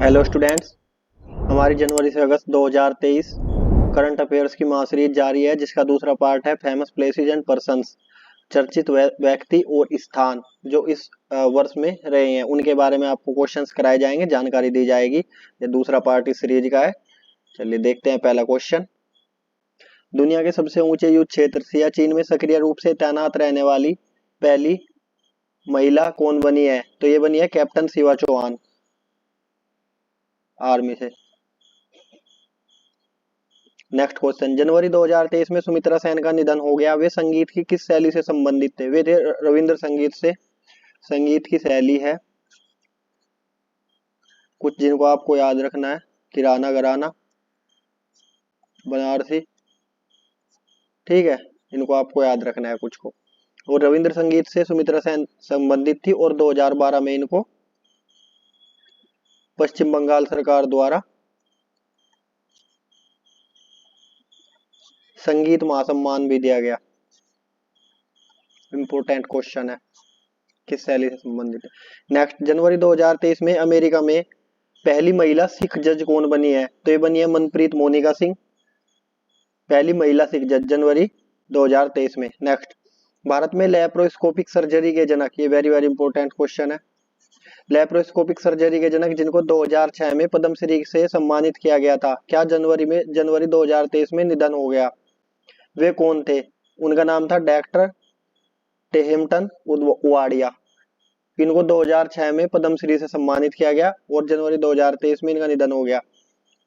Hello students, हमारी जनवरी से अगस्त 2023 current affairs की महासीरीज जारी है, जिसका दूसरा पार्ट है फेमस प्लेसेस एंड पर्सन्स। चर्चित व्यक्ति और स्थान जो इस वर्ष में रहे हैं उनके बारे में आपको क्वेश्चंस कराए जाएंगे, जानकारी दी जाएगी। ये दूसरा पार्ट इस सीरीज का है। चलिए देखते हैं पहला क्वेश्चन। दुनिया के सबसे ऊंचे युद्ध क्षेत्र सियाचिन में सक्रिय रूप से तैनात रहने वाली पहली महिला कौन बनी है? तो ये बनी है कैप्टन शिवा चौहान, आर्मी से। Next question. जनवरी 2023 में सुमित्रा सेन का निधन हो गया। वे संगीत की किस शैली से संबंधित थे? वे थे रविंद्र संगीत से। संगीत की शैली है कुछ जिनको आपको याद रखना है, किराना घराना, बनारसी, ठीक है, इनको आपको याद रखना है कुछ को। और रविंद्र संगीत से सुमित्रा सेन संबंधित थी और 2012 में इनको पश्चिम बंगाल सरकार द्वारा संगीत महासम्मान भी दिया गया। इंपोर्टेंट क्वेश्चन है, किस शैली से संबंधित है। नेक्स्ट। जनवरी 2023 में अमेरिका में पहली महिला सिख जज कौन बनी है? तो ये बनी है मनप्रीत मोनिका सिंह, पहली महिला सिख जज, जनवरी 2023 में। नेक्स्ट। भारत में लैप्रोस्कोपिक सर्जरी के जनक, ये वेरी वेरी इंपॉर्टेंट क्वेश्चन है। लैप्रोस्कोपिक सर्जरी के जनक जिनको 2006 में पद्मश्री से सम्मानित किया गया था, क्या जनवरी 2023 में निधन हो गया? वे कौन थे? उनका नाम था डॉक्टर टेहमटन उवाड़िया। इनको 2006 में पद्मश्री से सम्मानित किया गया और जनवरी 2023 में इनका निधन हो गया।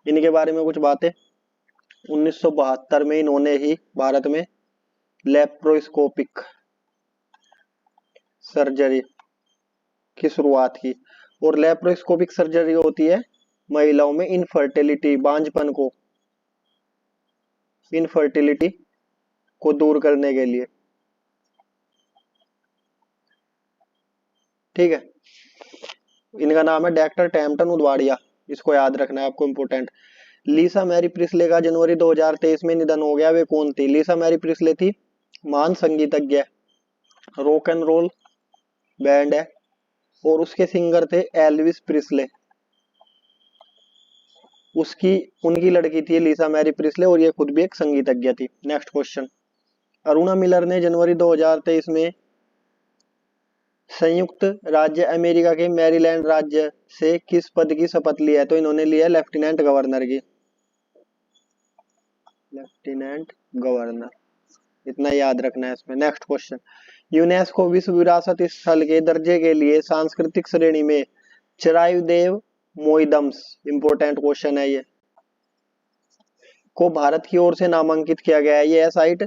इनके बारे में कुछ बातें। 1972 में इन्होंने ही भारत में लैप्रोस्कोपिक सर्जरी की शुरुआत की। और लैप्रोस्कोपिक सर्जरी होती है महिलाओं में इनफर्टिलिटी, बांझपन को दूर करने के लिए, ठीक है। इनका नाम है डॉक्टर टेम्पटन उदवाड़िया, इसको याद रखना है आपको, इंपोर्टेंट। लीसा मैरी प्रिस्ले का जनवरी 2023 में निधन हो गया। वे कौन थी? लीसा मैरी प्रिस्ले थी महान संगीतज्ञ, रॉक एंड रोल बैंड है और उसके सिंगर थे एल्विस प्रिस्ले। उनकी लड़की थी लीसा मैरी प्रिस्ले और ये खुद भी एक संगीतज्ञ थी। Next question. अरुणा मिलर ने जनवरी 2023 में संयुक्त राज्य अमेरिका के मैरीलैंड राज्य से किस पद की शपथ ली है? तो इन्होंने लिया लेफ्टिनेंट गवर्नर की, लेफ्टिनेंट गवर्नर, इतना याद रखना है इसमें। Next question. यूनेस्को विश्व विरासत स्थल के दर्जे के लिए सांस्कृतिक श्रेणी में चिरायुदेव मोइदम्स, इंपोर्टेंट क्वेश्चन है ये, को भारत की ओर से नामांकित किया गया है। यह साइट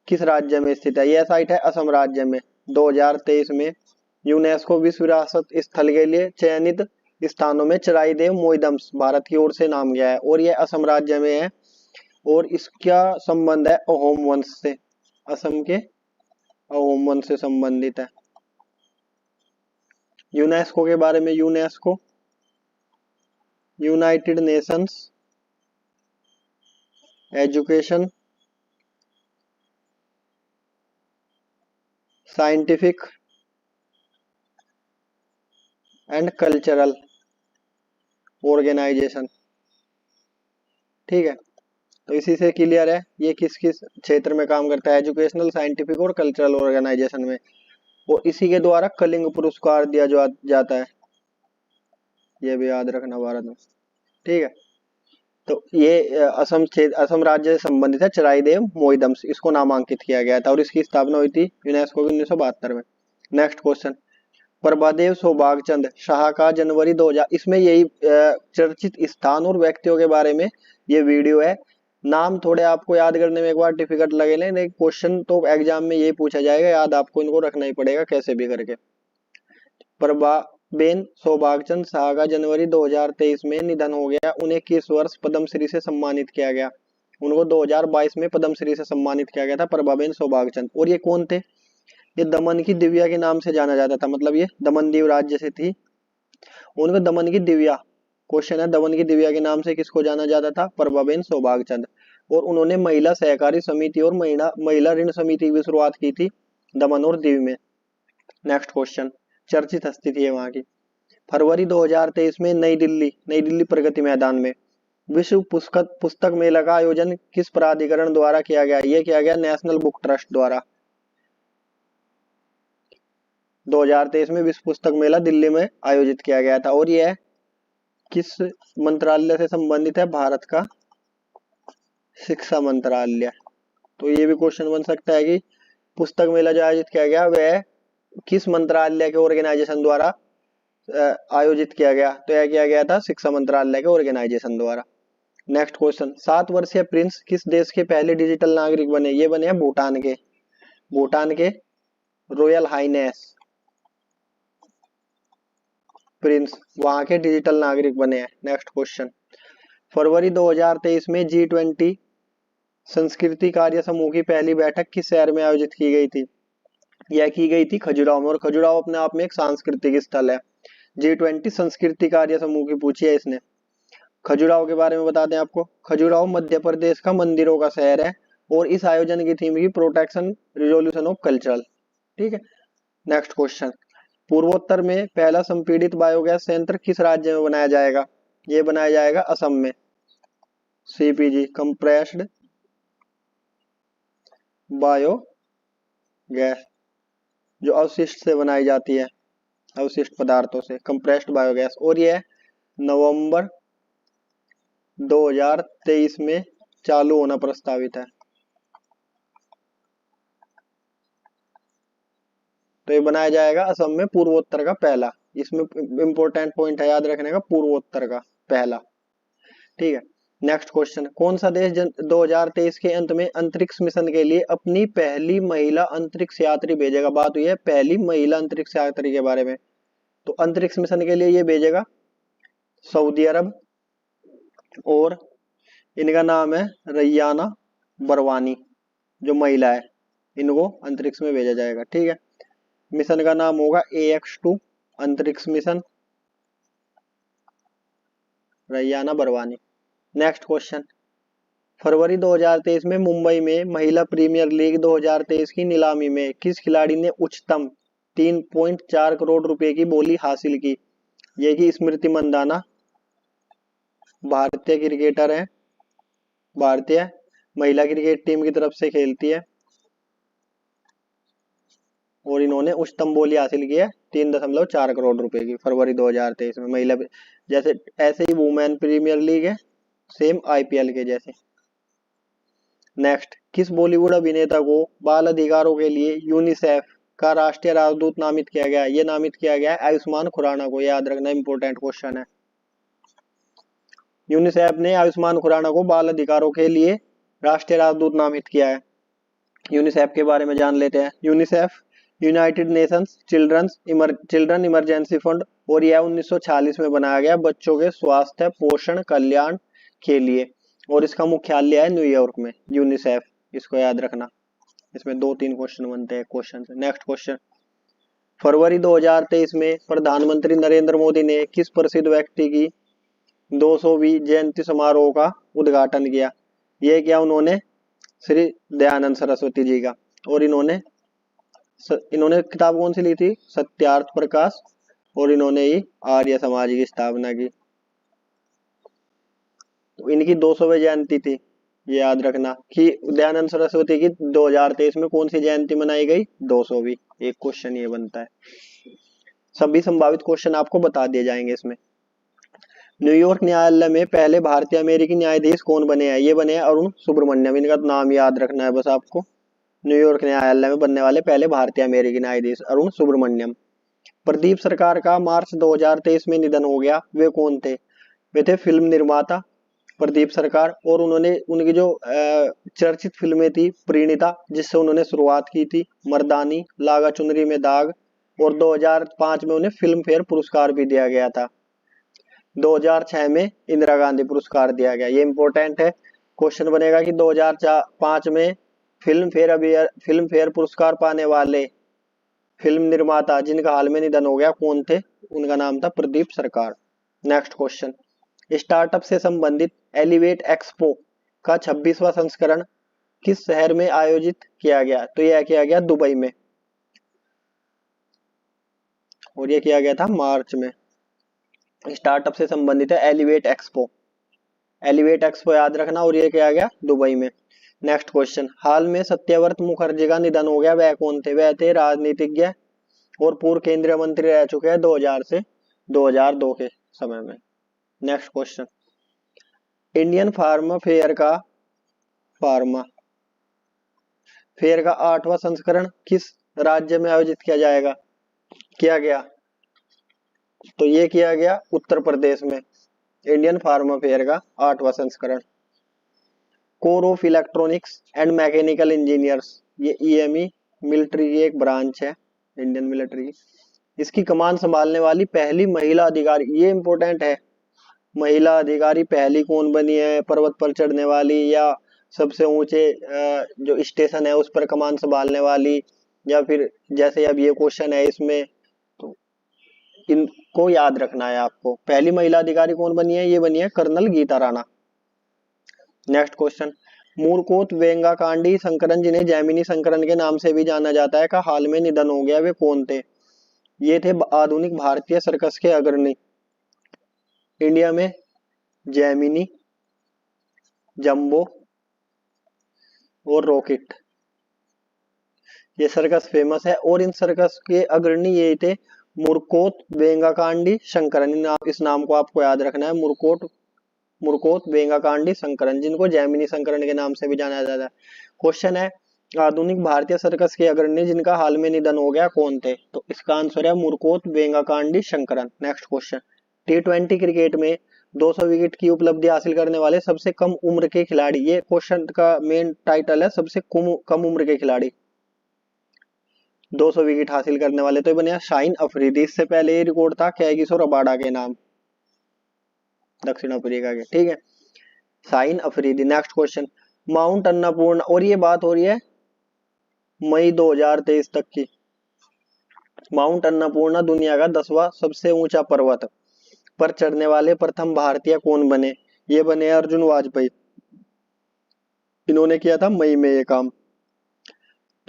किस राज्य में स्थित है? यह साइट है असम राज्य में। 2023 में यूनेस्को विश्व विरासत स्थल के लिए चयनित स्थानों में चिरायुदेव मोइदम्स भारत की ओर से नाम गया है और यह असम राज्य में है और इसका संबंध है अहोम वंश से, असम के अहोम वंश से संबंधित है। यूनेस्को के बारे में, UNESCO united nations education, scientific and cultural organisation, ठीक है। तो इसी से क्लियर है ये किस किस क्षेत्र में काम करता है, एजुकेशनल, साइंटिफिक और कल्चरल ऑर्गेनाइजेशन में। और इसी के द्वारा कलिंग पुरस्कार दिया जाता है, ये भी याद रखना भारत में, ठीक है। तो ये असम राज्य से संबंधित है, चिरायुदेव मोइदम्स, इसको नामांकित किया गया था और इसकी स्थापना हुई थी यूनेस्को की 1972 में। Next question. प्रभादेव सौभागचंद शाह का जनवरी 2000, इसमें यही चर्चित स्थान और व्यक्तियों के बारे में ये वीडियो है। नाम थोड़े आपको याद करने में एक बार डिफिकल्ट लगे, लेकिन क्वेश्चन तो एग्जाम में यही पूछा जाएगा, याद आपको इनको रखना ही पड़ेगा कैसे भी करके। प्रभाबेन सौभागचंद शाह का जनवरी 2023 में निधन हो गया। उन्हें किस वर्ष पद्मश्री से सम्मानित किया गया? उनको 2022 में पद्मश्री से सम्मानित किया गया था, प्रभाबेन सौभागचंद। और ये कौन थे? ये दमन की दिव्या के नाम से जाना जाता था, मतलब ये दमनदीव राज्य से थी। उनको दमन की दिव्या, क्वेश्चन है, दमन की दिव्या के नाम से किसको जाना जाता था? प्रभाबेन सौभागचंद। और उन्होंने महिला सहकारी समिति और महिला ऋण समिति की शुरुआत की थी दमन और दीव में। Next question. चर्चित हस्ती थी वहां की। फरवरी 2023 में नई दिल्ली प्रगति मैदान में विश्व पुस्तक मेला का आयोजन किस प्राधिकरण द्वारा किया गया? ये किया गया नेशनल बुक ट्रस्ट द्वारा। 2023 में विश्व पुस्तक मेला दिल्ली में आयोजित किया गया था। और यह किस मंत्रालय से संबंधित है? भारत का शिक्षा मंत्रालय। तो ये भी क्वेश्चन बन सकता है कि पुस्तक मेला जो आयोजित किया गया वह किस मंत्रालय के ऑर्गेनाइजेशन द्वारा आयोजित किया गया? तो यह किया गया था शिक्षा मंत्रालय के ऑर्गेनाइजेशन द्वारा। नेक्स्ट क्वेश्चन, 7 वर्षीय प्रिंस किस देश के पहले डिजिटल नागरिक बने? ये बने हैं भूटान के रॉयल हाइनेस प्रिंस वहां के डिजिटल नागरिक बने हैं। नेक्स्ट क्वेश्चन, फरवरी 2023 में G20 संस्कृति कार्य समूह की पहली बैठक किस शहर में आयोजित की गई थी? यह की गई थी खजुराहो में। और खजुराहो अपने आप में एक सांस्कृतिक स्थल है। G20 संस्कृति कार्य समूह की पूछी है इसने। खजुराहो के बारे में बता दें आपको, खजुराहो मध्य प्रदेश का मंदिरों का शहर है और इस आयोजन की थीम की प्रोटेक्शन रिजोल्यूशन ऑफ कल्चरल। ठीक है। नेक्स्ट क्वेश्चन, पूर्वोत्तर में पहला संपीड़ित बायोगैस संयंत्र किस राज्य में बनाया जाएगा? ये बनाया जाएगा असम में। CPG कंप्रेस्ड बायोगैस, जो अवशिष्ट से बनाई जाती है, अवशिष्ट पदार्थों से, कंप्रेस्ड बायोगैस। और यह नवंबर 2023 में चालू होना प्रस्तावित है। तो ये बनाया जाएगा असम में, पूर्वोत्तर का पहला। इसमें इंपॉर्टेंट पॉइंट है याद रखने का, पूर्वोत्तर का पहला। ठीक है। नेक्स्ट क्वेश्चन, कौन सा देश 2023 के अंत में अंतरिक्ष मिशन के लिए अपनी पहली महिला अंतरिक्ष यात्री भेजेगा? बात हुई है पहली महिला अंतरिक्ष यात्री के बारे में। तो अंतरिक्ष मिशन के लिए ये भेजेगा सऊदी अरब, और इनका नाम है रैयाना बरवानी, जो महिला है, इनको अंतरिक्ष में भेजा जाएगा। ठीक है। मिशन का नाम होगा AX2 अंतरिक्ष मिशन, रैयाना बरवानी। नेक्स्ट क्वेश्चन, फरवरी 2023 में मुंबई में महिला प्रीमियर लीग 2023 की नीलामी में किस खिलाड़ी ने उच्चतम 3.4 करोड़ रुपए की बोली हासिल की? ये की स्मृति मंदाना, भारतीय क्रिकेटर है, भारतीय महिला क्रिकेट टीम की तरफ से खेलती है, और इन्होंने उच्चतम बोली हासिल की है 3.4 करोड़ रुपए की फरवरी 2023 में महिला। जैसे ऐसे ही वुमेन प्रीमियर लीग है, सेम IPL के जैसे। नेक्स्ट, किस बॉलीवुड अभिनेता को बाल अधिकारों के लिए यूनिसेफ का राष्ट्रीय राजदूत नामित किया गया? ये नामित किया गया है आयुष्मान खुराना को। याद रखना, इंपॉर्टेंट क्वेश्चन है। यूनिसेफ ने आयुष्मान खुराना को बाल अधिकारों के लिए राष्ट्रीय राजदूत नामित किया है। यूनिसेफ के बारे में जान लेते हैं। UNICEF United Nations children emergency fund, और यह 1946 में बनाया गया बच्चों के स्वास्थ्य पोषण कल्याण के लिए, और इसका मुख्यालय है न्यूयॉर्क में। यूनिसेफ, इसको याद रखना। इसमें 2-3 क्वेश्चन बनते हैं क्वेश्चन से। नेक्स्ट क्वेश्चन, फरवरी 2023 में प्रधानमंत्री नरेंद्र मोदी ने किस प्रसिद्ध व्यक्ति की 200वीं जयंती समारोह का उद्घाटन किया? ये किया उन्होंने श्री दयानंद सरस्वती जी का। और इन्होंने किताब कौन सी ली थी? सत्यार्थ प्रकाश, और इन्होंने ही आर्य समाज की स्थापना की। तो इनकी 200वीं जयंती थी। ये याद रखना कि दयानंद सरस्वती की 2023 में कौन सी जयंती मनाई गई? 200वीं। एक क्वेश्चन ये बनता है। सभी संभावित क्वेश्चन आपको बता दिए जाएंगे इसमें। न्यूयॉर्क न्यायालय में पहले भारतीय अमेरिकी न्यायाधीश कौन बने हैं? ये बने हैं अरुण सुब्रमण्यम। इनका नाम याद रखना है बस आपको। न्यूयॉर्क न्यायालय में बनने वाले पहले भारतीय अमेरिकी न्यायाधीश अरुण सुब्रमण्यम। प्रदीप सरकार का मार्च 2023 में निधन हो गया। वे कौन थे? वे थे फिल्म निर्माता प्रदीप सरकार, और उन्होंने उनकी जो चर्चित फिल्में थी प्रीणिता, जिससे उन्होंने शुरुआत की थी, मर्दानी, लागा चुनरी में दाग, और 2005 में उन्हें फिल्म फेयर पुरस्कार भी दिया गया था। 2006 में इंदिरा गांधी पुरस्कार दिया गया। ये इंपॉर्टेंट है, क्वेश्चन बनेगा कि 2005 में फिल्म फेयर पुरस्कार पाने वाले फिल्म निर्माता जिनका हाल में निधन हो गया कौन थे? उनका नाम था प्रदीप सरकार। नेक्स्ट क्वेश्चन, स्टार्टअप से संबंधित एलिवेट एक्सपो का 26वां संस्करण किस शहर में आयोजित किया गया? तो यह किया गया दुबई में, और यह किया गया था मार्च में। स्टार्टअप से संबंधित है एलिवेट एक्सपो। एलिवेट एक्सपो याद रखना, और ये क्या गया दुबई में। नेक्स्ट क्वेश्चन, हाल में सत्यव्रत मुखर्जी का निधन हो गया, वह कौन थे? वह थे राजनीतिज्ञ और पूर्व केंद्रीय मंत्री रह चुके हैं 2000 से 2002 के समय में। Next question, Indian pharma fair का 8वां संस्करण किस राज्य में आयोजित किया गया? तो ये किया गया उत्तर प्रदेश में, इंडियन फार्मा फेयर का 8वां संस्करण। Core of electronics and mechanical engineers, ये ईएमई मिलिट्री की एक ब्रांच है, इंडियन मिलिट्री की। इसकी कमान संभालने वाली पहली महिला अधिकारी, ये इंपॉर्टेंट है, महिला अधिकारी पहली कौन बनी है? पर्वत पर चढ़ने वाली, या सबसे ऊंचे जो स्टेशन है उस पर कमान संभालने वाली, या फिर जैसे अब ये क्वेश्चन है इसमें, तो इनको याद रखना है आपको। पहली महिला अधिकारी कौन बनी है? ये बनी है colonel Geeta Rana. Next question, Murkoth Vengakandy Shankaran, जिन्हें जैमिनी शंकरन के नाम से भी जाना जाता है, का हाल में निधन हो गया, वे कौन थे? ये थे आधुनिक भारतीय सर्कस के अग्रणी। इंडिया में जैमिनी, जंबो और रॉकेट, ये सर्कस फेमस है, और इन सर्कस के अग्रणी ये थे मूर्खोत वेंगाकांडी शंकरन। इस नाम को आपको याद रखना है, मूर्खोत वेंगाकांडी शंकरन, जिनको जैमिनी शंकरन के नाम से भी जाना जाता है। क्वेश्चन है, आधुनिक भारतीय सर्कस के अग्रणी जिनका हाल में निधन हो गया कौन थे? तो इसका आंसर है Murkoth Vengakandy Shankaran. Next question, T20 cricket में 200 विकेट की उपलब्धि हासिल करने वाले सबसे कम उम्र के खिलाड़ी, ये क्वेश्चन का मेन टाइटल है, सबसे कम उम्र के खिलाड़ी 200 विकेट हासिल करने वाले, तो ये बने शाहीन अफरीदी। इससे पहले ये रिकॉर्ड था कैगिसो रबाडा के नाम, दक्षिण अफ्रीका के, ठीक है, Shaheen Afridi. Next question, mount Annapurna, और ये बात हो रही है मई 2023 तक की। माउंट अन्नपूर्णा दुनिया का 10वां सबसे ऊंचा पर्वत पर चढ़ने वाले प्रथम भारतीय कौन बने? ये बने अर्जुन वाजपेयी, इन्होंने किया था मई में ये काम।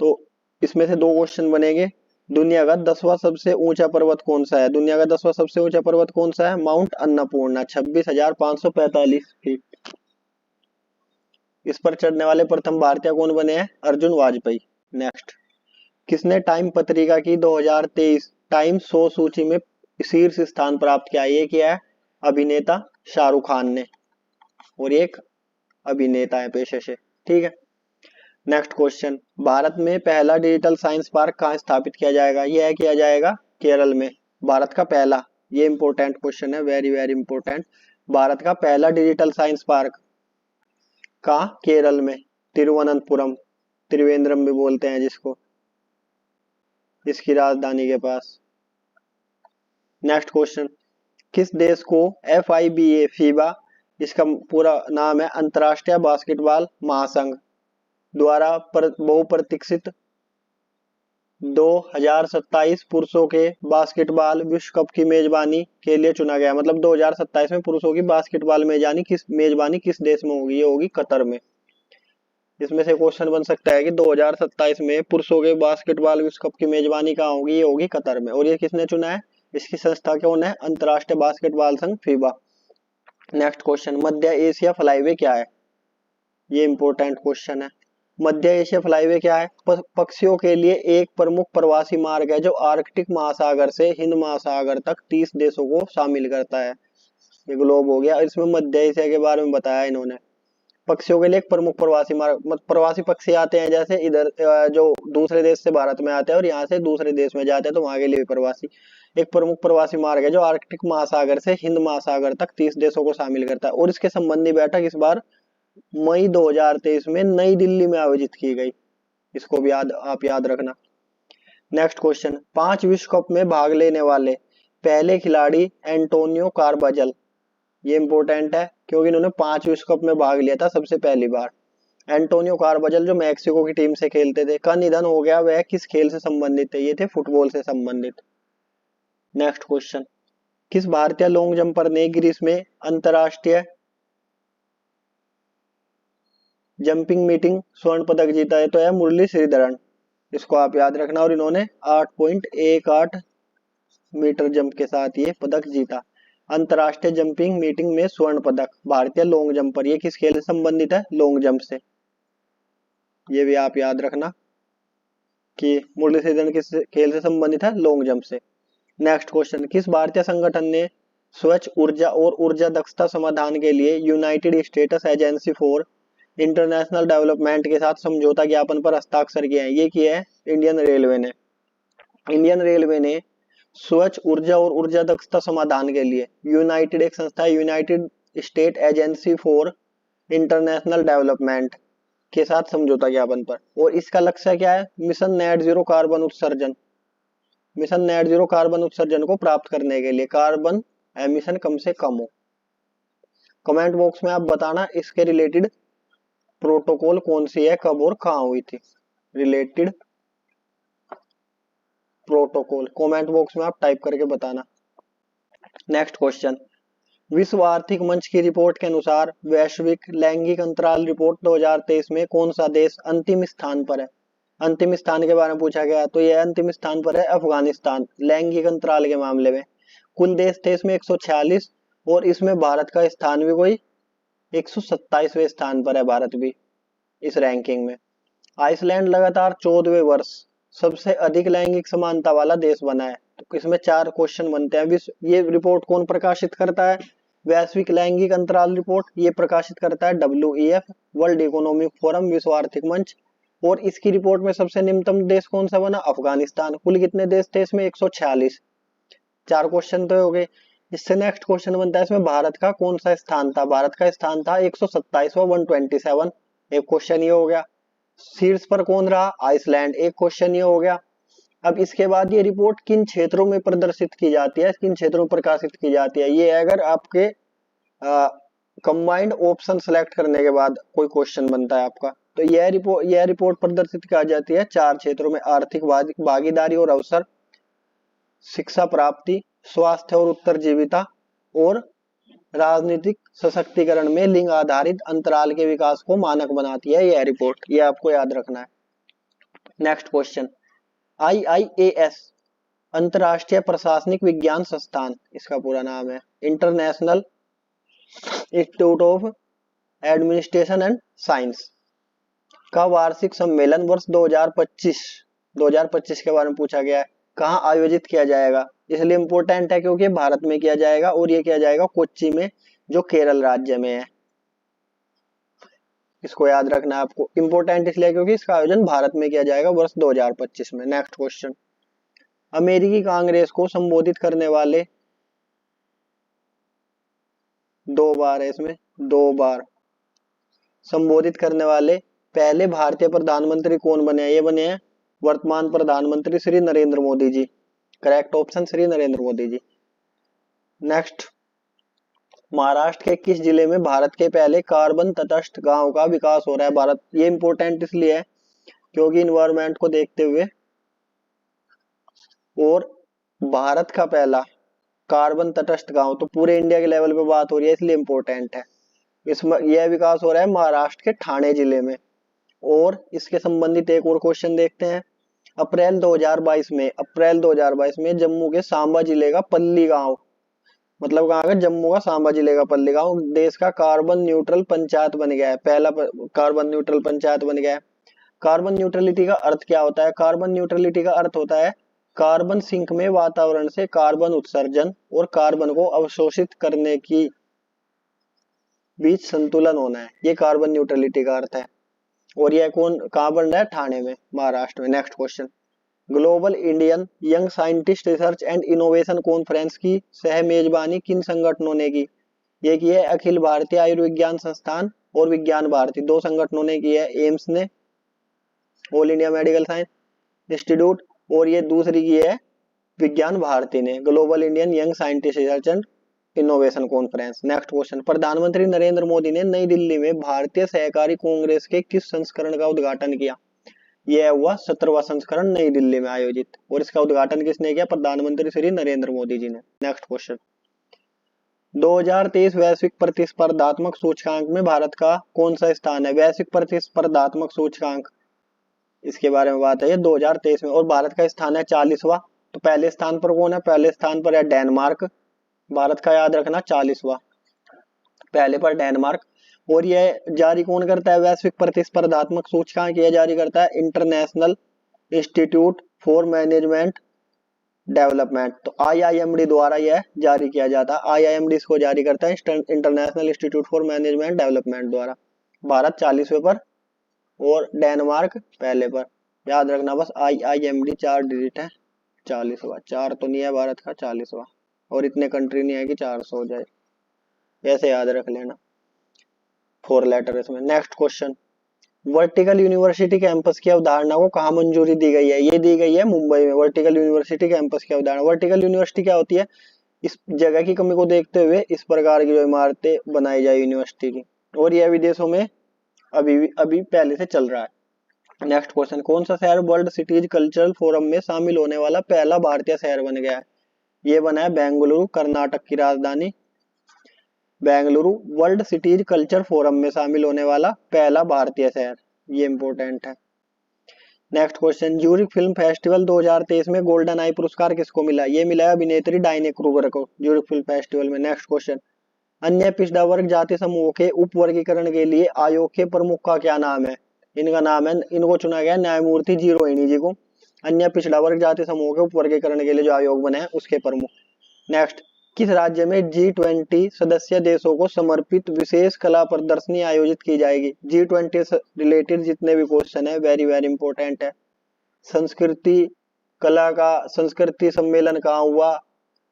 तो इसमें से दो क्वेश्चन बनेंगे, दुनिया का 10वां सबसे ऊंचा पर्वत कौन सा है? दुनिया का 10वां सबसे ऊंचा पर्वत कौन सा है? Mount Annapurna, 26,545 feet. इस पर चढ़ने वाले प्रथम भारतीय कौन बने हैं? अर्जुन वाजपेयी। नेक्स्ट, किसने टाइम पत्रिका की 2023 टाइम 100 सूची में शीर्ष स्थान प्राप्त किया? ये किया है अभिनेता शाहरुख खान ने, और एक अभिनेता है पेशे से, ठीक है। नेक्स्ट क्वेश्चन, भारत में पहला डिजिटल साइंस पार्क कहाँ स्थापित किया जाएगा? यह किया जाएगा केरल में, भारत का पहला। ये इंपॉर्टेंट क्वेश्चन है, वेरी वेरी इंपॉर्टेंट। भारत का पहला डिजिटल साइंस पार्क का केरल में, तिरुवनंतपुरम, त्रिवेंद्रम भी बोलते हैं जिसको, इसकी राजधानी के पास। नेक्स्ट क्वेश्चन, किस देश को FIBA फीबा, इसका पूरा नाम है अंतरराष्ट्रीय बास्केटबॉल महासंघ, द्वारा बहुप्रतीक्षित 2027 पुरुषों के बास्केटबॉल विश्व कप की मेजबानी के लिए चुना गया? मतलब 2027 में पुरुषों की बास्केटबॉल मेजबानी किस देश में होगी? ये होगी कतर में। इसमें से क्वेश्चन बन सकता है कि 2027 में पुरुषों के बास्केटबॉल विश्व कप की मेजबानी कहाँ होगी? ये होगी कतर में। और ये किसने चुना है? इसकी संस्था कौन है? अंतरराष्ट्रीय बास्केटबॉल संघ फीबा। नेक्स्ट क्वेश्चन, मध्य एशिया फ्लाईवे क्या है? ये इंपॉर्टेंट क्वेश्चन है। मध्य एशिया फ्लाईवे क्या है? पक्षियों के लिए एक प्रमुख प्रवासी मार्ग है जो आर्कटिक महासागर से हिंद महासागर तक 30 देशों को शामिल करता है। ये ग्लोब हो गया, इसमें मध्य एशिया के बारे में बताया इन्होंने। पक्षियों के लिए एक प्रमुख प्रवासी मार्ग, प्रवासी पक्षी आते हैं जैसे इधर जो दूसरे देश से भारत में आते हैं और यहाँ से दूसरे देश में जाते हैं, तो वहां के लिए प्रवासी, एक प्रमुख प्रवासी मार्ग है जो आर्कटिक महासागर से हिंद महासागर तक 30 देशों को शामिल करता है। और इसके संबंधी बैठक इस बार मई 2023 में नई दिल्ली में आयोजित की गई, इसको भी आप याद रखना। नेक्स्ट क्वेश्चन, 5 विश्व कप में भाग लेने वाले पहले खिलाड़ी एंटोनियो कार्बाजल, ये इंपॉर्टेंट है क्योंकि इन्होंने 5 विश्व कप में भाग लिया था सबसे पहली बार। एंटोनियो कार्बाजल जो मैक्सिको की टीम से खेलते थे, का निधन हो गया। वह किस खेल से संबंधित थे? ये थे फुटबॉल से संबंधित। नेक्स्ट क्वेश्चन, किस भारतीय लॉन्ग जंपर ने ग्रीस में अंतरराष्ट्रीय जंपिंग मीटिंग स्वर्ण पदक जीता है? तो है मुरली श्रीधरन, इसको आप याद रखना। और इन्होंने 8.18 मीटर जंप के साथ ये पदक जीता। अंतर्राष्ट्रीय जंपिंग मीटिंग में स्वर्ण पदक, भारतीय लॉन्ग जंपर, ये किस खेल से संबंधित है? लॉन्ग जंप से। ये भी आप याद रखना कि मुरलीधरन किस खेल से संबंधित है? लॉन्ग जंप से। नेक्स्ट क्वेश्चन, किस भारतीय संगठन ने स्वच्छ ऊर्जा और ऊर्जा दक्षता समाधान के लिए United states agency for international development के साथ समझौता ज्ञापन पर हस्ताक्षर किए हैं? ये किया है इंडियन रेलवे ने। इंडियन रेलवे ने स्वच्छ ऊर्जा और ऊर्जा दक्षता समाधान के लिए यूनाइटेड, एक संस्था United state agency for international development के साथ समझौता ज्ञापन पर, और इसका लक्ष्य क्या है? मिशन नेट जीरो कार्बन उत्सर्जन, मिशन नेट जीरो कार्बन उत्सर्जन को प्राप्त करने के लिए कार्बन एमिशन कम से कम हो। कमेंट बॉक्स में आप बताना इसके रिलेटेड प्रोटोकॉल कौन सी है, कब और कहां हुई थी। रिलेटेड प्रोटोकॉल कमेंट बॉक्स में आप टाइप करके बताना। नेक्स्ट क्वेश्चन, विश्व आर्थिक मंच की रिपोर्ट के अनुसार वैश्विक लैंगिक अंतराल रिपोर्ट 2023 में कौन सा देश अंतिम स्थान पर है? अंतिम स्थान के बारे में पूछा गया, तो यह अंतिम स्थान पर है अफगानिस्तान, लैंगिक अंतराल के मामले में। कुल देश थे इसमें 146, और इसमें भारत का स्थान भी कोई 127वें स्थान पर है, भारत भी इस रैंकिंग में। आइसलैंड लगातार 14वें वर्ष सबसे अधिक लैंगिक समानता वाला देश बना है। तो इसमें 4 क्वेश्चन बनते हैं। ये रिपोर्ट कौन प्रकाशित करता है? वैश्विक लैंगिक अंतराल रिपोर्ट, ये प्रकाशित करता है WEF, वर्ल्ड इकोनॉमिक फोरम, विश्व आर्थिक मंच। और इसकी रिपोर्ट में सबसे निम्नतम देश कौन सा बना? अफगानिस्तान। कुल कितने देश थे इसमें? 146। 4 क्वेश्चन तो हो गए। इससे नेक्स्ट क्वेश्चन बनता है इसमें भारत का कौन सा स्थान था? भारत का स्थान था 127वां, 127। एक क्वेश्चन ये हो गया। शीर्ष पर कौन रहा? आइसलैंड, एक क्वेश्चन ये हो गया। अब इसके बाद ये रिपोर्ट किन क्षेत्रों में प्रदर्शित की जाती है, किन क्षेत्रों में प्रकाशित की जाती है? ये अगर आपके कंबाइंड ऑप्शन सेलेक्ट करने के बाद कोई क्वेश्चन बनता है आपका, तो यह रिपोर्ट प्रदर्शित की जाती है 4 क्षेत्रों में: आर्थिक भागीदारी और अवसर, शिक्षा प्राप्ति, स्वास्थ्य और उत्तरजीविता, और राजनीतिक सशक्तिकरण में लिंग आधारित अंतराल के विकास को मानक बनाती है यह रिपोर्ट। ये आपको याद रखना है। नेक्स्ट क्वेश्चन, IIAS अंतरराष्ट्रीय प्रशासनिक विज्ञान संस्थान, इसका पूरा नाम है international institute of administration and science, का वार्षिक सम्मेलन वर्ष 2025 के बारे में पूछा गया है। कहाँ आयोजित किया जाएगा? इसलिए इंपॉर्टेंट है क्योंकि भारत में किया जाएगा, और ये किया जाएगा कोच्चि में, जो केरल राज्य में है। इसको याद रखना है आपको। इंपॉर्टेंट इसलिए क्योंकि इसका आयोजन भारत में किया जाएगा वर्ष 2025 में। नेक्स्ट क्वेश्चन, अमेरिकी कांग्रेस को संबोधित करने वाले 2 बार है इसमें, 2 बार संबोधित करने वाले पहले भारतीय प्रधानमंत्री कौन बने हैं? ये बने हैं वर्तमान प्रधानमंत्री Shri Narendra Modi ji. Correct option Shri Narendra Modi ji. Next, Maharashtra के किस जिले में भारत के पहले कार्बन तटस्थ गांव का विकास हो रहा है? भारत, ये इंपॉर्टेंट इसलिए है क्योंकि इन्वायरमेंट को देखते हुए, और भारत का पहला कार्बन तटस्थ गांव, तो पूरे इंडिया के लेवल पे बात हो रही है, इसलिए इंपॉर्टेंट है। इसमें यह विकास हो रहा है महाराष्ट्र के ठाणे जिले में। और इसके संबंधित एक और क्वेश्चन देखते हैं। अप्रैल 2022 में जम्मू के सांबा जिले का पल्ली गांव, मतलब कहाँ का? जम्मू का सांबा जिले का पल्ली गांव देश का कार्बन न्यूट्रल पंचायत बन गया है, पहला कार्बन न्यूट्रल पंचायत बन गया है। कार्बन न्यूट्रलिटी का अर्थ क्या होता है? कार्बन न्यूट्रलिटी का अर्थ होता है कार्बन सिंक में वातावरण से कार्बन उत्सर्जन और कार्बन को अवशोषित करने की बीच संतुलन होना है, ये कार्बन न्यूट्रलिटी का अर्थ है। और यह कहाँ बन रहा है? ठाणे में, महाराष्ट्र में। Next question, global Indian young scientist research and innovation conference की सह मेजबानी किन संगठनों ने की? ये की है अखिल भारतीय आयुर्विज्ञान संस्थान और विज्ञान भारती, 2 संगठनों ने की है। एम्स ने, all India medical science institute, और ये दूसरी की है विज्ञान भारती ने, global Indian young scientist research and innovation conference. Next question, प्रधानमंत्री नरेंद्र मोदी ने नई दिल्ली में भारतीय सहकारी कांग्रेस के किस संस्करण का उद्घाटन किया? यह हुआ 17वां संस्करण नई दिल्ली में आयोजित, और इसका उद्घाटन किसने किया? प्रधानमंत्री श्री नरेंद्र मोदी जी ने। नेक्स्ट क्वेश्चन, 2023 वैश्विक प्रतिस्पर्धात्मक सूचकांक में भारत का कौन सा स्थान है? वैश्विक प्रतिस्पर्धात्मक सूचकांक, इसके बारे में बात है, 2023 में, और भारत का स्थान है 40वां। तो पहले स्थान पर कौन है? पहले स्थान पर है डेनमार्क, भारत का याद रखना 40वां। पहले पर डेनमार्क। और यह जारी कौन करता है? वैश्विक प्रतिस्पर्धात्मक सूचकांक यह जारी करता है international institute for management development. तो आईआईएमडी द्वारा यह जारी किया जाता है। आईआईएमडी इसको जारी करता है international institute for management development द्वारा। भारत 40वें पर और डेनमार्क पहले पर। याद रखना बस आईआईएमडी 4 डिजिट है, 40वां। 4 तो नहीं है भारत का, 40वां। और इतने कंट्री नहीं है कि 400 हो जाए, ऐसे याद रख लेना। 4 लेटर इसमें। Next question, vertical university campus की अवधारणा को कहाँ मंजूरी दी गई है? ये दी गई है मुंबई में। वर्टिकल यूनिवर्सिटी कैंपस की अवधारणा। वर्टिकल यूनिवर्सिटी क्या होती है? इस जगह की कमी को देखते हुए इस प्रकार की जो इमारतें बनाई जाए यूनिवर्सिटी की, और यह विदेशों में अभी पहले से चल रहा है। नेक्स्ट क्वेश्चन, कौन सा शहर वर्ल्ड सिटीज कल्चरल फोरम में शामिल होने वाला पहला भारतीय शहर बन गया है? ये बना है बेंगलुरु, कर्नाटक की राजधानी Bengaluru world cities culture forum में शामिल होने वाला पहला भारतीय शहर। ये इंपॉर्टेंट है। Next question, Zurich film festival 2023 में गोल्डन आई पुरस्कार किसको मिला? ये मिला है अभिनेत्री डायने क्रूगर को, ज्यूरिख फिल्म फेस्टिवल में। नेक्स्ट क्वेश्चन, अन्य पिछड़ा वर्ग जाति समूह के उप वर्गीकरण के लिए आयोग के प्रमुख का क्या नाम है? इनका नाम है, इनको चुना गया न्यायमूर्ति जी रोहिणी जी को। अन्य पिछड़ा वर्ग जाति समूह के उप वर्गीकरण के लिए जो आयोग बने हैं उसके प्रमुख। नेक्स्ट, किस राज्य में G20 सदस्य देशों को समर्पित विशेष कला प्रदर्शनी आयोजित की जाएगी? G20 से रिलेटेड जितने भी क्वेश्चन है वेरी वेरी इंपॉर्टेंट है। संस्कृति कला का संस्कृति सम्मेलन कहाँ हुआ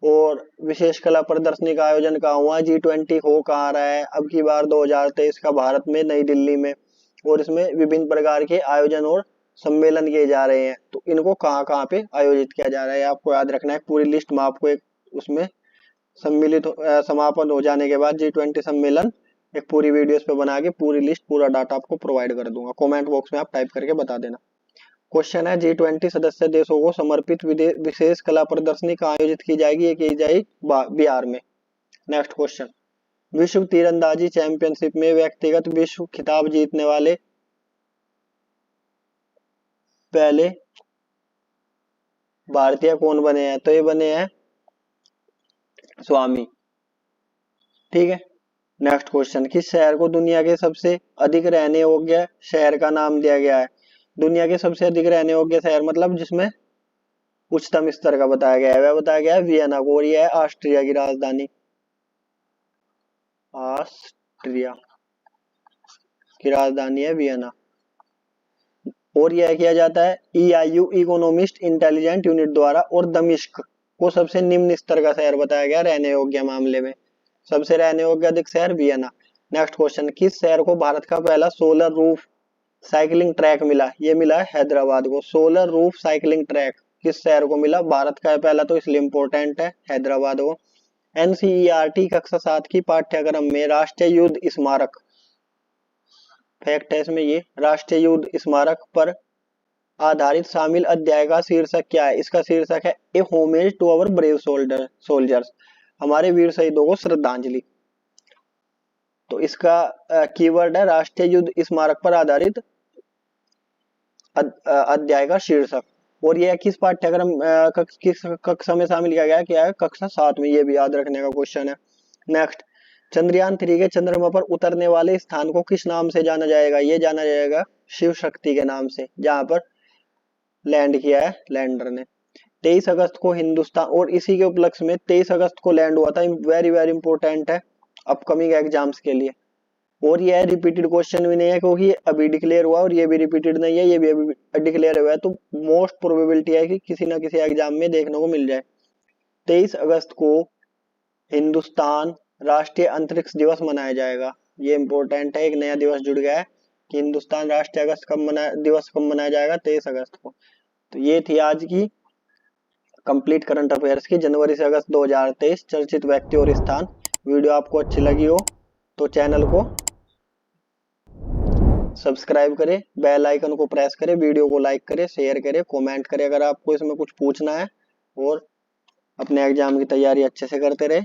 और विशेष कला प्रदर्शनी का आयोजन कहाँ हुआ? G20 हो कहाँ रहा है अब की बार 2023 का? भारत में, नई दिल्ली में। और इसमें विभिन्न प्रकार के आयोजन और सम्मेलन किए जा रहे हैं। तो इनको कहाँ कहाँ पे आयोजित किया जा रहा है आपको याद रखना है। पूरी लिस्ट में आपको एक उसमें सम्मिलित समापन हो जाने के बाद G20 सम्मेलन एक पूरी वीडियोस पे बना के पूरी लिस्ट पूरा डाटा आपको प्रोवाइड कर दूंगा। कमेंट बॉक्स में आप टाइप करके बता देना। क्वेश्चन है, G20 सदस्य देशों को समर्पित विशेष कला प्रदर्शनी कहाँ आयोजित की जाएगी? ये की जाएगी बिहार में। नेक्स्ट क्वेश्चन, विश्व तीरंदाजी चैंपियनशिप में व्यक्तिगत विश्व खिताब जीतने वाले पहले भारतीय कौन बने हैं? तो ये बने हैं स्वामी। ठीक है। नेक्स्ट क्वेश्चन, किस शहर को दुनिया के सबसे अधिक रहने योग्य शहर का नाम दिया गया है? दुनिया के सबसे अधिक रहने योग्य शहर मतलब जिसमें उच्चतम स्तर का बताया गया है, वह बताया गया है वियना को। और यह है ऑस्ट्रिया की राजधानी, ऑस्ट्रिया की राजधानी है वियना। और यह किया जाता है EIU इकोनॉमिस्ट इंटेलिजेंट यूनिट द्वारा। और दमिश्क को सबसे निम्न स्तर का शहर बताया गया रहने योग्य मामले में। सबसे रहने योग्य अधिक शहर वियना। नेक्स्ट क्वेश्चन, किस शहर को भारत का पहला सोलर रूफ साइकिलिंग ट्रैक मिला? ये मिला है हैदराबाद को। सोलर रूफ साइकिलिंग ट्रैक किस शहर को मिला? भारत का है पहला, तो इसलिए इंपॉर्टेंट है हैदराबाद को। NCERT कक्षा 7 की पाठ्यक्रम में राष्ट्रीय युद्ध स्मारक, फैक्ट है इसमें ये, राष्ट्रीय युद्ध स्मारक पर आधारित शामिल अध्याय का शीर्षक क्या है? इसका शीर्षक है a homage to our brave soldiers, हमारे वीर शहीदों को श्रद्धांजलि। तो इसका कीवर्ड है राष्ट्रीय युद्ध स्मारक पर आधारित अध्याय का शीर्षक। और यह किस पाठ्यक्रम किस कक्षा में शामिल किया गया? क्या है? कक्षा 7 में। ये भी याद रखने का क्वेश्चन है। नेक्स्ट, चंद्रयान 3 के चंद्रमा पर उतरने वाले स्थान को किस नाम से जाना जाएगा? ये जाना जाएगा शिव शक्ति के नाम से, जहां पर लैंड किया है लैंडर ने। 23 अगस्त को हिंदुस्तान, और इसी के उपलक्ष्य में 23 अगस्त को लैंड हुआ था। वेरी वेरी इंपॉर्टेंट है अपकमिंग एग्जाम्स के लिए। और यह रिपीटेड क्वेश्चन भी नहीं है क्योंकि ये अभी डिक्लेयर हुआ और ये भी रिपीटेड नहीं है, ये भी अभी डिक्लेयर हुआ है। तो मोस्ट प्रोबेबिलिटी है कि किसी ना किसी एग्जाम में देखने को मिल जाए। 23 अगस्त को हिंदुस्तान राष्ट्रीय अंतरिक्ष दिवस मनाया जाएगा। ये इंपॉर्टेंट है, एक नया दिवस जुड़ गया है कि हिंदुस्तान राष्ट्रीय दिवस कब मनाया जाएगा? 23 अगस्त को। तो ये थी आज की कंप्लीट करंट अफेयर्स की जनवरी से अगस्त 2023 चर्चित व्यक्ति और स्थान। वीडियो आपको अच्छी लगी हो तो चैनल को सब्सक्राइब करें, बेल आइकन को प्रेस करें, वीडियो को लाइक करें, शेयर करें, कमेंट करें अगर आपको इसमें कुछ पूछना है। और अपने एग्जाम की तैयारी अच्छे से करते रहे।